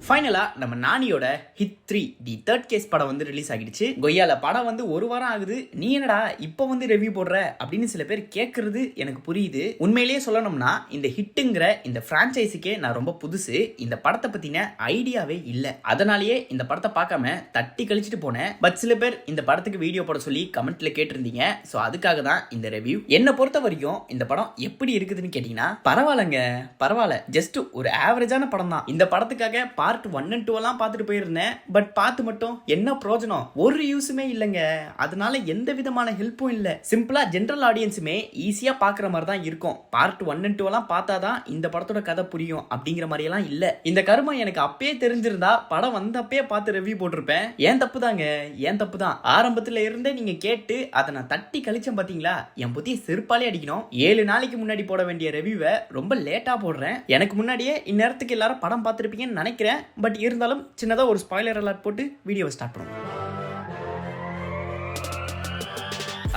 ஃபைனலா நம்ம நானியோட hit 3 the third case படம் வந்து ரிலீஸ் ஆகிடுச்சு. கொய்யால படம் வந்து ஒரு வாரம் ஆகுது, நீ என்னடா இப்போ வந்து ரிவ்யூ போடுற அப்படின்னு சில பேர் கேட்கறது எனக்கு புரியுது. உண்மையிலேயே சொல்லணும்னா இந்த ஹிட்டுங்கிற இந்த பிரான்ச்சைஸுக்கே நான் ரொம்ப புதுசு. இந்த படத்தை பத்தின ஐடியாவே இல்லை. அதனாலேயே இந்த படத்தை பார்க்காம தட்டி கழிச்சிட்டு போனேன். பட் சில பேர் இந்த படத்துக்கு வீடியோ போட சொல்லி கமெண்ட்ல கேட்டிருந்தீங்க. ஸோ அதுக்காக தான் இந்த ரிவ்யூ. என்னை பொறுத்த வரைக்கும் இந்த படம் எப்படி இருக்குதுன்னு கேட்டீங்கன்னா பரவாயில்லைங்க, பரவாயில்ல. ஜஸ்ட் ஒரு ஆவரேஜான படம் தான். இந்த படத்துக்காக பார்ட் 1 and 2 எல்லாம் பார்த்துட்டு போயிருந்தேன். பட் பார்த்து மட்டும் என்ன பிரயோஜனம்? ஒரு யூஸுமே இல்லைங்க. அதனால எந்த விதமான ஹெல்ப்பும் இல்லை. சிம்பிளா ஜென்ரல் ஆடியன்ஸுமே ஈஸியா பார்க்குற மாதிரி தான் இருக்கும். பார்ட் 1 and 2 எல்லாம் பார்த்தாதான் இந்த படத்தோட கதை புரியும் அப்படிங்கிற மாதிரி எல்லாம் இல்லை. இந்த கருமம் எனக்கு அப்பயே தெரிஞ்சிருந்தா படம் வந்தப்பே பார்த்து ரிவ்யூ போட்டிருப்பேன். ஏன் தப்பு தாங்க, ஏன் தப்பு தான். ஆரம்பத்துல இருந்தே நீங்க கேட்டு அதை நான் தட்டி கழிச்சேன் பாத்தீங்களா? என் புத்தியை செருப்பாலே அடிக்கணும். 7 நாளைக்கு முன்னாடி போட வேண்டிய ரிவ்யூவை ரொம்ப லேட்டா போடுறேன். எனக்கு முன்னாடியே இந்நேரத்துக்கு எல்லாரும் படம் பார்த்துருப்பீங்கன்னு நினைக்கிறேன். பட் இருந்தாலும் சின்னதாக ஒரு ஸ்பாய்லர் அலர்ட் போட்டு வீடியோவை ஸ்டார்ட் பண்ணுவோம்.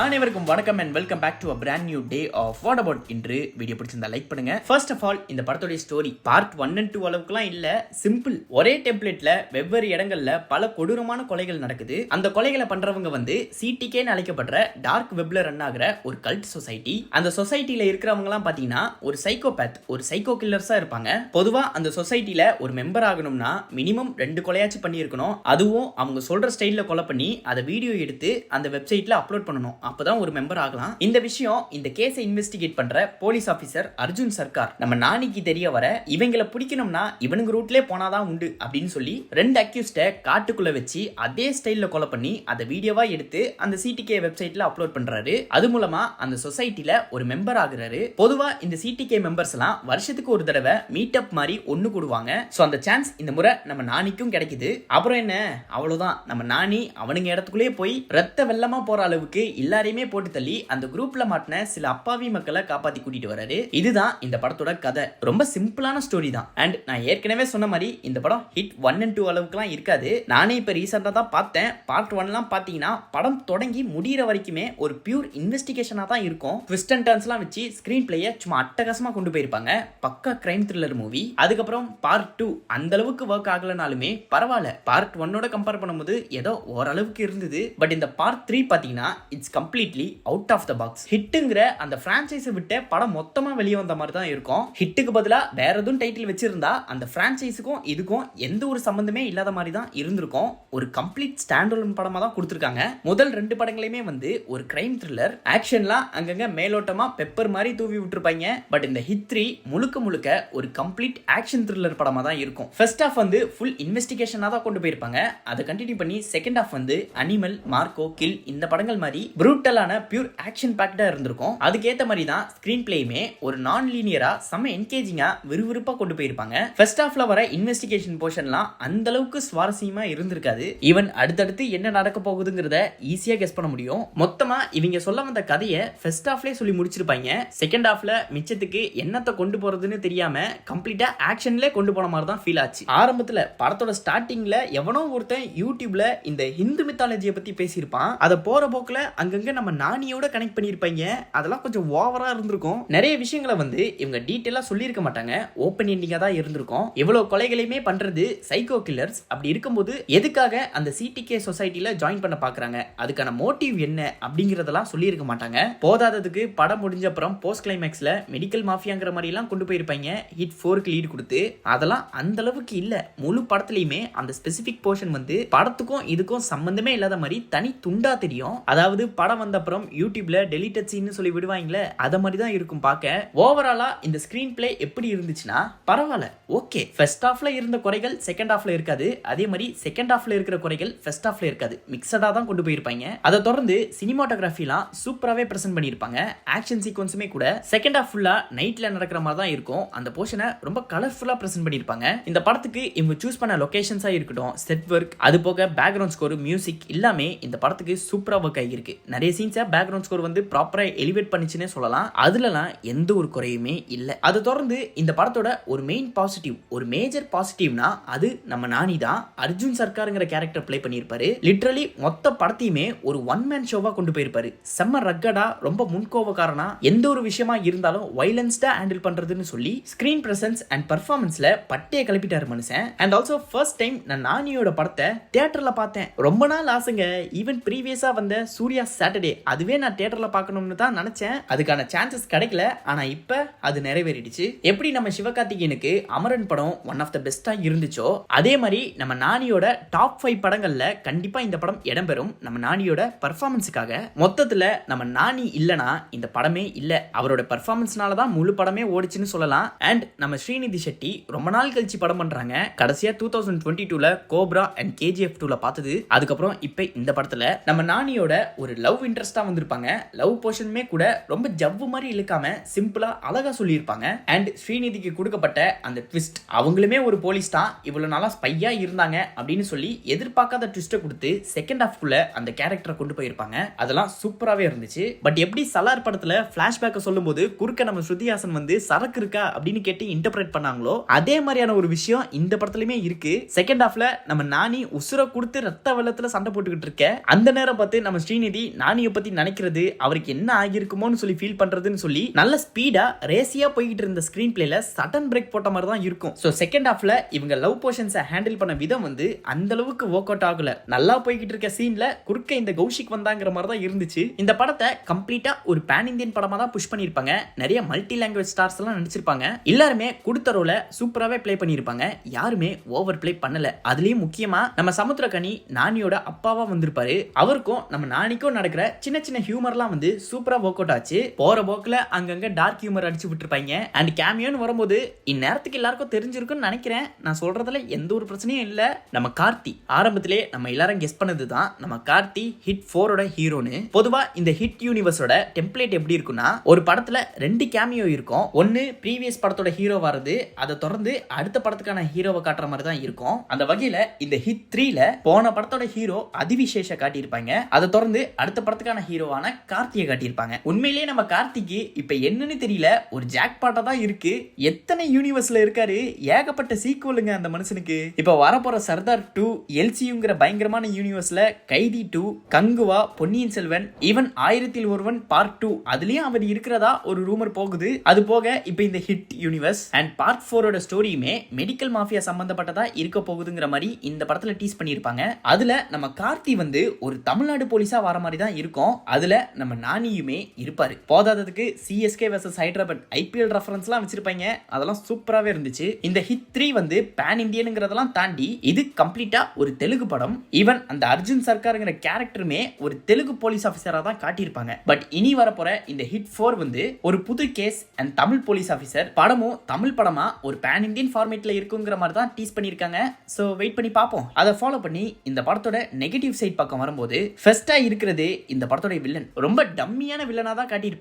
அனைவருக்கும் வணக்கம் and welcome back to a brand new day of what about. இன்று வீடியோ பிடிச்சிருந்தா லைக் பண்ணுங்க. ஃபர்ஸ்ட் ஆஃப் ஆல் இந்த படத்தோட ஸ்டோரி பார்ட் 1 and 2 அளவுக்குலாம் இல்ல, சிம்பிள். ஒரே டெம்ப்ளேட்ல வெவ்வேறு இடங்கள்ல பல கொடூரமான கொலைகள் நடக்குது. அந்த கொலைகளை பண்றவங்க வந்து சிடிகேன்னு அழைக்கப்படுற டார்க் வெப்ல ரன் ஆகிற ஒரு கல்ட் சொசைட்டி. அந்த சொசைட்டில இருக்கிறவங்க எல்லாம் பாத்தீங்கன்னா ஒரு சைக்கோபேத், ஒரு சைக்கோ கில்லர்ஸா இருப்பாங்க. பொதுவா அந்த சொசைட்டில ஒரு மெம்பர் ஆகணும்னா மினிமம் 2 கொலையாச்சும் பண்ணி இருக்கணும். அதுவும் அவங்க சொல்ற ஸ்டைல்ல கொலை பண்ணி அதை வீடியோ எடுத்து அந்த வெப்சைட்ல அப்லோட் பண்ணணும். அப்பதான் ஒரு மெம்பர் ஆகலாம். இந்த விஷயம் இந்த கேஸை இன்வெஸ்டிகேட் பண்ற போலீஸ் ஆபீசர் அர்ஜுன் சர்க்கார் நம்ம நானிக்கு தெரிய வர இவங்களை பிடிக்கணும்னா இவனுங்க ரூட்லயே போனாதான் உண்டு அப்படின்னு சொல்லி 2 அக்யூஸ்ட காட்டுக்குள்ள வச்சு அதே ஸ்டைல்ல கொலை பண்ணி அதை வீடியோவா எடுத்து அந்த சிடிகே வெப்சைட்ல அப்லோட் பண்றாரு. அது மூலமா அந்த சொசைட்டில ஒரு மெம்பர் ஆகுறாரு. பொதுவா இந்த சிடிகே மெம்பர்ஸ் எல்லாம் வருஷத்துக்கு ஒரு தடவை மீட் அப் மாதிரி ஒண்ணு கூடுவாங்க. சோ அந்த சான்ஸ் இந்த முறை நம்ம நானிக்கும் கிடைக்குது. அப்புறம் என்ன, அவ்வளவுதான். நம்ம நானி அவனுங்க இடத்துக்குள்ளே போய் ரத்த வெள்ளமா போற அளவுக்கு எல்லாரையுமே போட்டு தள்ளி அந்த குரூப்ல மாட்டின சில அப்பாவி மக்களை காப்பாத்தி கூட்டிட்டு வராரு. இதுதான் இந்த படத்தோட கதை. ரொம்ப சிம்பிளான ஸ்டோரி தான். அண்ட் நான் ஏற்கனவே சொன்ன மாதிரி இந்த படம் ஹிட் 1 and 2 அளவுக்குலாம் இருக்காது. நானே இப்ப ரீசெண்டா தான் பார்த்தேன். பார்ட் 1 எல்லாம் பாத்தீங்கன்னா படம் தொடங்கி முடிகிற வரைக்குமே ஒரு பியூர் இன்வெஸ்டிகேஷனா தான் இருக்கும். ட்விஸ்ட் அண்ட் டர்ன்ஸ் எல்லாம் வச்சு ஸ்கிரீன் பிளேயை சும்மா அட்டகாசமா கொண்டு போயிருப்பாங்க. பக்கா கிரைம் த்ரில்லர் மூவி. அதுக்கப்புறம் பார்ட் 2 அந்த அளவுக்கு ஒர்க் ஆகலனாலுமே பரவாயில்ல. பார்ட் 1ஓட கம்பேர் பண்ணும்போது ஏதோ ஓரளவுக்கு இருந்தது. பட் இந்த பார்ட் 3 பாத்தீங்கன்னா it's completely out of the box. ஹிட்டுங்கிற அந்த பிரான்ச்சைஸை விட்டு படம் மொத்தமா வெளியே வந்த மாதிரி தான் இருக்கும். ஹிட்டுக்கு பதிலா வேற எதுவும் டைட்டில் வச்சிருந்தா அந்த பிரான்ச்சைஸுக்கும் இதுக்கும் எந்த ஒரு சம்பந்தமே இல்லாத மாதிரி தான் இருந்திருக்கும். ஒரு கம்ப்ளீட் ஸ்டாண்ட் அலோன் படமா தான் கொடுத்திருக்காங்க. முதல் 2 படங்களையுமே வந்து ஒரு கிரைம் த்ரில்லர், ஆக்ஷன்லாம் அங்கங்க மேலோட்டமா பெப்பர் மாதிரி தூவி விட்டுருப்பாங்க. பட் இந்த ஹிட் 3 முழுக்க முழுக்க ஒரு கம்ப்ளீட் ஆக்ஷன் த்ரில்லர் படமா தான் இருக்கும். ஃபர்ஸ்ட் ஹாஃப் வந்து ஃபுல் இன்வெஸ்டிகேஷனா தான் கொண்டு போயிருப்பாங்க. அதை கண்டினியூ பண்ணி செகண்ட் ஹாஃப் வந்து அனிமல், மார்க்கோ, கில் இந்த படங்கள் மாதிரி ப்ரூட்டலான பியூர் ஆக்ஷன் பேக்டா இருந்திருக்கும். அதுக்கேற்ற மாதிரி தான் ஸ்கிரீன் பிளேயுமே ஒரு நான் லீனியரா செம்ம என்கேஜிங்கா விறுவிறுப்பா கொண்டு போயிருப்பாங்க. ஃபர்ஸ்ட் ஹாஃப்ல வர இன்வெஸ்டிகேஷன் போர்ஷன்லாம் அந்த அளவுக்கு சுவாரஸ்யமா இருந்திருக்காது. ஈவன் அடுத்தடுத்து என்ன நடக்க போகுதுங்கிறத ஈஸியா கெஸ் பண்ண முடியும். மொத்தமா இவங்க சொல்ல வந்த கதையை ஃபர்ஸ்ட் ஹாஃப்லயே சொல்லி முடிச்சிருப்பாங்க. செகண்ட் ஹாஃப்ல மிச்சத்துக்கு என்னத்தை கொண்டு போறதுன்னு தெரியாம கம்ப்ளீட்டா ஆக்ஷன்ல கொண்டு போன மாதிரி தான் ஃபீல் ஆச்சு. ஆரம்பத்துல படத்தோட ஸ்டார்டிங்ல எவனோ ஒருத்தன் யூடியூப்ல இந்த ஹிந்து மித்தாலஜியை பத்தி பேசியிருப்பான். அதை போற போக்குல அங்கங்க நம்ம நானியோட கனெக்ட் பண்ணிருப்பாங்க. அதெல்லாம் கொஞ்சம் ஓவரா இருந்திருக்கும். நிறைய விஷயங்களை வந்து இவங்க டீடைலா சொல்லியிருக்க மாட்டாங்க. ஓப்பன் எண்டிங்கா தான் இருந்திருக்கும். இவ்வளவு கொலைகளையுமே பண்றது சைக்கோ கில்லர்ஸ். அப்படி இருக்கும்போது எதுக்காக அந்த சிடிகே சொசைட்டில ஜாயின் பண்ண பாக்குறாங்க, அதுக்கான மோட்டிவ் என்ன அப்படிங்கறதெல்லாம் சொல்லியிருக்க மாட்டாங்க. போதாததுக்கு படம் முடிஞ்ச அப்புறம் போஸ்ட் கிளைமேக்ஸ்ல மெடிக்கல் மாஃபியாங்கிற மாதிரி எல்லாம் கொண்டு போயிருப்பாங்க. ஹிட் 4க்கு லீட் கொடுத்து அதெல்லாம் அந்த அளவுக்கு இல்ல. முழு படத்துலயுமே அந்த ஸ்பெசிபிக் போர்ஷன் வந்து படத்துக்கும் இதுக்கும் சம்பந்தமே இல்லாத மாதிரி தனி துண்டா தெரியும். அதாவது படம் வந்த அப்புறம் யூடியூப்ல டெலிட்டட் சீன் சொல்லி விடுவாங்களே, அத மாதிரி தான் இருக்கும் பார்க்க. ஓவராலா இந்த ஸ்கிரீன் பிளே எப்படி இருந்துச்சுன்னா பரவாயில்ல, ஓகே. ஃபர்ஸ்ட் ஹாஃப்ல இருந்த குறைகள் செகண்ட் ஹாஃப்ல இருக்காது. அதே மாதிரி செகண்ட் ஹாஃப்ல இருக்கிற குறைகள் ஃபர்ஸ்ட் ஹாஃப்ல இருக்காது. மிக்சடா தான் கொண்டு போயிருப்பாங்க. அதை தொடர்ந்து சினிமாட்டோகிராஃபிலாம் சூப்பராகவே பிரசன்ட் பண்ணியிருப்பாங்க. ஆக்ஷன் சீக்வன்ஸுமே கூட செகண்ட் ஹாஃப் ஃபுல்லா நைட்ல நடக்கிற மாதிரி தான் இருக்கும். அந்த போர்ஷனை ரொம்ப கலர்ஃபுல்லா பிரசன்ட் பண்ணியிருப்பாங்க. இந்த படத்துக்கு இவங்க சூஸ் பண்ண லொகேஷன்ஸா இருக்கட்டும், செட் ஒர்க், அது போக பேக்ரவுண்ட் ஸ்கோர், மியூசிக் எல்லாமே இந்த படத்துக்கு சூப்பரா ஒர்க் ஆகியிருக்கு. நிறைய சீன்ஸை பேக்ரவுண்ட் ஸ்கோர் வந்து ப்ராப்பரா எலிவேட் பண்ணிச்சுன்னே சொல்லலாம். அதுலலாம் எந்த ஒரு குறையுமே இல்லை. அதை தொடர்ந்து இந்த படத்தோட ஒரு மெயின் பாசிட்டிவ், ஒரு மேஜர் பாசிட்டிவ்னா அது நம்ம நானி தான். அர்ஜுன் சர்க்காருங்கிற கேரக்டர் பிளே பண்ணியிருப்பாரு. லிட்டரலி மொத்த படத்தையுமே ஒரு ஒன் மேன் ஷோவா கொண்டு போயிருப்பாரு. செம்ம ரக்கடா, ரொம்ப முன்கோவக்காரனா, எந்த ஒரு விஷயமா இருந்தாலும் வைலன்ஸ்டா ஹேண்டில் பண்றதுன்னு சொல்லி ஸ்கிரீன் பிரசன்ஸ் அண்ட் பெர்ஃபார்மன்ஸ்ல பட்டையை கிளப்பிட்டாரு மனுஷன். அண்ட் ஆல்சோ ஃபர்ஸ்ட் டைம் நான் நானியோட படத்தை தியேட்டர்ல பார்த்தேன். ரொம்ப நாள் ஆசைங்க. ஈவன் ப்ரீவியஸா வந்த சூர்யா சாட்டர்டே அதுவே நான் தியேட்டர்ல பார்க்கணும்னு தான் நினைச்சேன். அதுக்கான சான்சஸ் கிடைக்கல. ஆனா இப்ப அது நிறைவேறிடுச்சு. எப்படி நம்ம சிவகார்த்திகேயனுக்கு அமரன் படம் ஒன் ஆஃப் த பெஸ்டா இருந்துச்சோ, அதே மாதிரி நம்ம நானியோட டாப் 5 படங்கள்ல கண்டிப்பா இந்த படம் இடம்பெறும். நம்ம நானியோட பெர்ஃபார்மன்ஸுக்காக. மொத்தத்துல நம்ம நானி இல்லனா இந்த படமே இல்ல. அவரோட பெர்ஃபார்மன்ஸ்னால தான் முழு படமே ஓடிச்சுன்னு சொல்லலாம். அண்ட் நம்ம ஸ்ரீநிதி செட்டி ரொம்ப நாள் கழிச்சு படம் பண்றாங்க. கடைசியா 2022ல கோப்ரா அண்ட் KGF 2ல பார்த்தது. அதுக்கப்புறம் இப்ப இந்த படத்துல நம்ம நானியோட ஒரு லவ் இன்ட்ரெஸ்டா வந்திருப்பாங்க. லவ் போர்ஷனுமே கூட ரொம்ப ஜவ்வு மாதிரி இழுக்காம சிம்பிளா அழகா சொல்லியிருப்பாங்க. அண்ட் ஸ்ரீநிதிக்கு கொடுக்கப்பட்ட அந்த ட்விஸ்ட், அவங்களுமே ஒரு போலீஸ் தான், இவ்வளவு நாளா ஸ்பையா இருந்தாங்க அப்படின்னு சொல்லி எதிர்பார்க்காத ட்விஸ்ட்டை கொடுத்து செகண்ட் ஹாஃப்குள்ள அந்த கேரக்டரை கொண்டு போயிருப்பாங்க. அதெல்லாம் சூப்பராகவே இருந்துச்சு. பட் எப்படி சலார் படத்துல பிளாஷ்பேக்கை சொல்லும் போது குறுக்க நம்ம ஸ்ருதிஹாசன் வந்து சரக்கு இருக்கா அப்படின்னு கேட்டு இன்டர்பிரேட் பண்ணாங்களோ, அதே மாதிரியான ஒரு விஷயம் இந்த படத்துலயுமே இருக்கு. செகண்ட் ஹாஃப்ல நம்ம நானி உசுர கொடுத்து ரத்த வெள்ளத்துல சண்டை போட்டுக்கிட்டு இருக்க அந்த நேரம் பார்த்து நம்ம ஸ்ரீநிதி நானியை பத்தி நினைக்கிறது, அவருக்கு என்ன ஆகியிருக்குமோன்னு சொல்லி ஃபீல் பண்றதுன்னு சொல்லி நல்ல ஸ்பீடா ரேசியா போய்கிட்டு இருந்த ஸ்கிரீன் பிளேல சடன் பிரேக் போட்ட மாதிரி தான் இருக்கும். சோ செகண்ட் ஹாஃப்ல இவங்க லவ் போர்ஷன்ஸை ஹேண்டில் பண்ண விதம் வந்து அந்த அளவுக்கு ஒர்க் அவுட் ஆகல. நல்லா போய்கிட்டு இருக்க சீன்ல குறுக்க இந்த கௌஷிக் வந்தாங்கிற மாதிரி தான் இருந்துச்சு. இந்த படத்தை கம்ப்ளீட்டா ஒரு பேன் இந்தியன் படமா தான் புஷ் பண்ணிருப்பாங்க. நிறைய மல்டி லாங்குவேஜ் ஸ்டார்ஸ் எல்லாம் நடிச்சிருப்பாங்க. எல்லாருமே கொடுத்த ரோல சூப்பராகவே பிளே பண்ணிருப்பாங்க. யாருமே ஓவர் பிளே பண்ணல. அதுலயும் முக்கியமா நம்ம சமுத்திரகனி நானியோட அப்பாவா வந்திருப்பாரு. அவருக்கும் நம்ம நானிக்கும் நடக்கிற சின்ன சின்ன ஹியூமர்லாம் வந்து சூப்பரா ஒர்க் அவுட் ஆச்சு. போற போக்குல அங்கங்க டார்க் ஹியூமர் அடிச்சு விட்டுருப்பாங்க. அண்ட் கேமியோன்னு வரும்போது இந்நேரத்துக்கு எல்லாருக்கும் தெரிஞ்சிருக்கும்னு நினைக்கிறேன். நான் சொல்றதுல எந்த ஒரு பிரச்சனையும் இல்ல. நம்ம கார்த்தி ஆரம்பத்திலே நம்ம எல்லாரும் கெஸ் பண்ணதுதான் நம்ம கார்த்தி ஹிட் 4ஓட ஹீரோன்னு. பொதுவா இந்த ஹிட் யூனிவர்ஸோட டெம்ப்ளேட் எப்படி இருக்குன்னா, ஒரு படத்துல 2 கேமியோ இருக்கும். ஒன்னு ப்ரீவியஸ் படத்தோட ஹீரோ வருது, அதை தொடர்ந்து அடுத்த படத்துக்கான ஹீரோவை காட்டுற மாதிரி தான் இருக்கும். அந்த வகையில இந்த ஹிட் 3ல போன படத்தோட ஹீரோ அதிவிசேஷ காட்டியிருப்பாங்க. அதை தொடர்ந்து அடுத்த படத்துக்கான ஹீரோவான கார்த்தியை காட்டியிருப்பாங்க. உண்மையிலேயே நம்ம கார்த்திக்கு இப்ப என்னன்னு தெரியல, ஒரு ஜாக் பாட்டா தான் இருக்கு. எத்தனை யூனிவர்ஸ்ல இருக்காரு, ஏகப்பட்ட சீக்குவலுங்க அந்த மனுஷனுக்கு. இப்ப வரப்போற சர்தார் 2, LCUங்கிற பயங்கரமான யூனிவர்ஸ்ல கைதி 2, கங்குவா, பொன்னியின் செல்வன், ஈவன் 1001 பார்ட் 2 அதுலயும் அவர் இருக்கிறதா ஒரு ரூமர் போகுது. அது போக இப்ப இந்த ஹிட் யூனிவர்ஸ் அண்ட் பார்ட் 4ஓட ஸ்டோரியுமே மெடிக்கல் மாஃபியா சம்பந்தப்பட்டதா இருக்க போகுதுங்கிற மாதிரி இந்த படத்துல டீஸ் பண்ணியிருப்பாங்க. அதுல நம்ம கார்த்தி வந்து ஒரு தமிழ்நாடு போலீஸா வர மாதிரி தான் இருக்கும். அதுல நம்ம நானியுமே இருப்பாரு. போதாததுக்கு CSK vs ஹைதராபாத் IPL ரெஃபரன்ஸ்லாம் வச்சிருப்பாங்க. அதெல்லாம் சூப்பராகவே இருந்துச்சு. இந்த ஹிட் 3 வந்து பேன் இந்தியனுங்கிறதெல்லாம் தாண்டி இது கம்ப்ளீட்டா ஒரு தெலுங்கு படம். ஈவன் அந்த அர்ஜுன் சர்க்காருங்கிற கேரக்டருமே ஒரு தெலுங்கு போலீஸ் ஆஃபீஸரா தான் காட்டியிருப்பாங்க. பட் இனி வரப்போற இந்த ஹிட் 4 வந்து ஒரு புது கேஸ் அண்ட் தமிழ் போலீஸ் ஆஃபீஸர். படமும் தமிழ் படமா ஒரு பேன் இந்தியன் ஃபார்மேட்ல இருக்குங்கிற மாதிரி தான் டீஸ் பண்ணியிருக்காங்க. ஸோ வெயிட் பண்ணி பார்ப்போம். அதை ஃபாலோ பண்ணி இந்த படத்தோட நெகட்டிவ் சைட் பக்கம் வரும்போது ஃபர்ஸ்டா இருக்கிறது இந்த படத்தோட வில்லன். ரொம்ப டம்மியான வில்லனா தான் காட்டியிருப்பாங்க.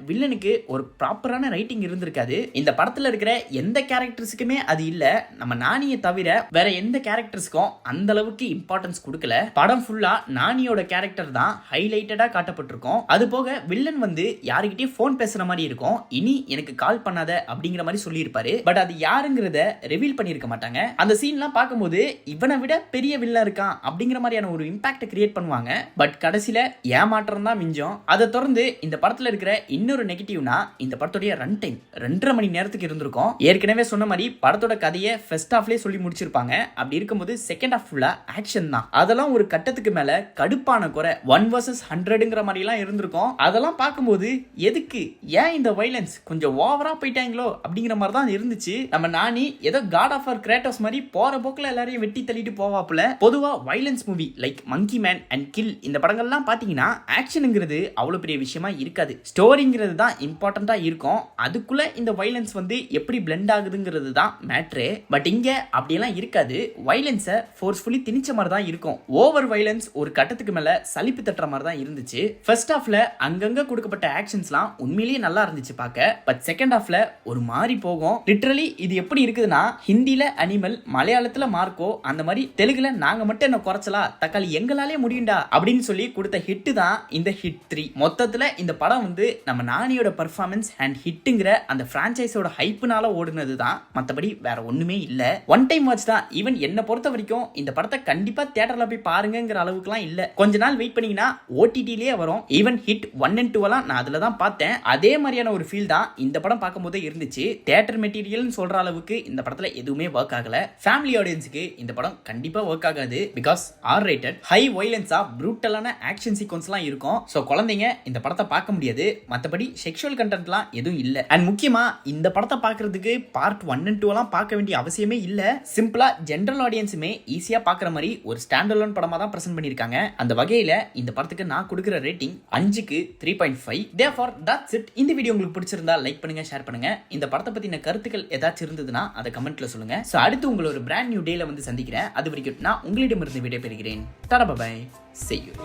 வில்லனுக்கு ஒரு ப்ராப்பரான ரைட்டிங் இருந்திருக்காது. இந்த படத்துல இருக்கிற எந்த கேரக்டர்ஸுக்குமே அது இல்ல. நம்ம நானியை தவிர வேற எந்த கேரக்டர்ஸ்க்கும் அந்த அளவுக்கு இம்பார்ட்டன்ஸ் கொடுக்கல. படம் ஃபுல்லா நானியோட கேரக்டர் தான் ஹைலைட்டடா காட்டப்பட்டிருக்கும். அது போக வில்லன் வந்து யாருக்கிட்டே போன் பேசுற மாதிரி இருக்கும். இனி எனக்கு கால் பண்ணாத அப்படிங்கிற மாதிரி சொல்லியிருப்பாரு. பட் அது யாருங்கிறத ரிவீல் பண்ணியிருக்க மாட்டாங்க. அந்த சீன்லாம் பார்க்கும்போது இவனை விட பெரிய வில்லன் இருக்கான் அப்படிங்கிற மாதிரியான ஒரு இம்பாக்ட் கிரியேட் பண்ணுவாங்க. பட் கடைசியில ஏமாற்றம் தான் மிஞ்சம். அதை தொடர்ந்து இந்த படத்துல இருக்கிற இன்னொரு நெகட்டிவ்னா இந்த படத்தோட ரன் டைம் 2.5 மணி நேரத்துக்கு இருந்திருக்கும். ஏற்கனவே சொன்ன மாதிரி படத்தோட கதையை ஃபர்ஸ்ட் ஹாஃப்லயே சொல்லி முடிச்சிருப்பாங்க. அப்படி இருக்கும்போது செகண்ட் ஹாஃப் ஃபுல்லா ஆக்ஷன் தான். அதெல்லாம் ஒரு கட்டத்துக்கு மேல கடுப்பான குறை 1 vs 100ங்கிற மாதிரி எல்லாம் இருந்திருக்கும். அதெல்லாம் பார்க்கும்போது எதுக்கு ஏன் இந்த வைலன்ஸ் கொஞ்சம் ஓவரா போயிட்டாங்களோ அப்படிங்கிற மாதிரி தான் இருந்துச்சு. நம்ம நானி ஏதோ காட் ஆஃப் ஆர் கிரேட்டோஸ் மாதிரி போற போக்குல எல்லாரையும் வெட்டி தள்ளிட்டு போவாப்புல. பொதுவா violence movie like Monkey Man and Kill இந்த படங்கள்லாம் பாத்தீங்கன்னா ஆக்ஷனுங்கிறது அவ்வளவு பெரிய விஷயமா இருக்காது. ஸ்டோரிங்கிறது தான் இம்பார்ட்டண்டா இருக்கும். அதுக்குள்ள இந்த வைலன்ஸ் வந்து எப்படி பிளெண்ட் ஆகுதுங்கிறது தான் மேட்ரே. பட் இங்க அப்படியெல்லாம் இருக்காது. வைலன்ஸை ஃபோர்ஸ்ஃபுல்லி திணிச்ச மாதிரி தான் இருக்கும். ஓவர் வைலன்ஸ் ஒரு கட்டத்துக்கு மேல சலிப்பு தட்டுற மாதிரி தான் இருந்துச்சு. ஃபர்ஸ்ட் ஹாஃப்ல அங்கங்க கொடுக்கப்பட்ட ஆக்ஷன்ஸ்லாம் உண்மையிலேயே நல்லா இருந்துச்சு பார்க்க. பட் செகண்ட் ஹாஃப்ல ஒரு மாதிரி போகும். லிட்டரலி இது எப்படி இருக்குதுன்னா, ஹிந்தில அனிமல், மலையாளத்துல மார்க்கோ, அந்த மாதிரி தெலுங்குல நாங்க மட்டும் என்ன குறைச்சலா, தக்காளி எங்களாலே முடியும்டா அப்படின்னு சொல்லி கொடுத்த ஹிட் ஹிட் தான் இந்த ஹிட் 3. மொத்தத்துல இந்த படம் வந்து நம்ம நானியோட பெர்ஃபார்மன்ஸ் அண்ட் ஹிட்டுங்கிற அந்த பிரான்ச்சைஸோட ஹைப்னால ஓடுனது தான், மற்றபடி வேற ஒண்ணுமே இல்ல. ஒன் டைம் வாட்ச் தான். ஈவன் என்ன பொறுத்த வரைக்கும் இந்த படத்தை கண்டிப்பா தியேட்டர்ல போய் பாருங்கிற அளவுக்குலாம் இல்ல. கொஞ்ச நாள் வெயிட் பண்ணீங்கன்னா ஓடிடிலேயே வரும். ஈவன் ஹிட் 1 and 2 எல்லாம் நான் அதுல தான் பார்த்தேன். அதே மாதிரியான ஒரு ஃபீல் தான் இந்த படம் பார்க்கும்போது இருந்துச்சு. தியேட்டர் மெட்டீரியல்னு சொல்ற அளவுக்கு இந்த படத்துல எதுவுமே ஒர்க் ஆகல. ஃபேமிலி ஆடியன்ஸுக்கு இந்த படம் கண்டிப்பா ஒர்க் ஆகாது. பிகாஸ் ஆர் ரேட்டட், ஹை வயலன்ஸா, ப்ரூட்டலான ஆக்ஷன் சீக்வன்ஸ்லாம் இருக்கும். ஸோ குழந்தைங்க இந்த படத்தை பார்க்க முடியாது. மற்றபடி செக்ஷுவல் கண்டென்ட்லாம் எதுவும் இல்லை. அண்ட் முக்கியமா இந்த படத்தை பார்க்கறதுக்கு பார்ட் 1 and 2 எல்லாம் பார்க்க வேண்டிய அவசியமே இல்லை. சிம்பிளா ஜென்ரல் ஆடியன்ஸுமே ஈஸியா பார்க்குற மாதிரி ஒரு ஸ்டாண்ட் அலோன் படமா தான் பிரசன்ட் பண்ணியிருக்காங்க. அந்த வகையில இந்த படத்துக்கு நான் கொடுக்குற ரேட்டிங் 5க்கு 3.5. Therefore that's it. இந்த வீடியோ உங்களுக்கு பிடிச்சிருந்தா லைக் பண்ணுங்க, ஷேர் பண்ணுங்க. இந்த படத்தை பத்தின கருத்துக்கள் ஏதாச்சும் இருந்ததுன்னா அதை கமெண்ட்ல சொல்லுங்க. ஸோ அடுத்து உங்களை ஒரு பிராண்ட் நியூ டேல வந்து சந்திக்கிறேன். அது வரைக்கும் நான் உங்களிடமிருந்து விடைபெறுகிறேன். Tata bye, see you.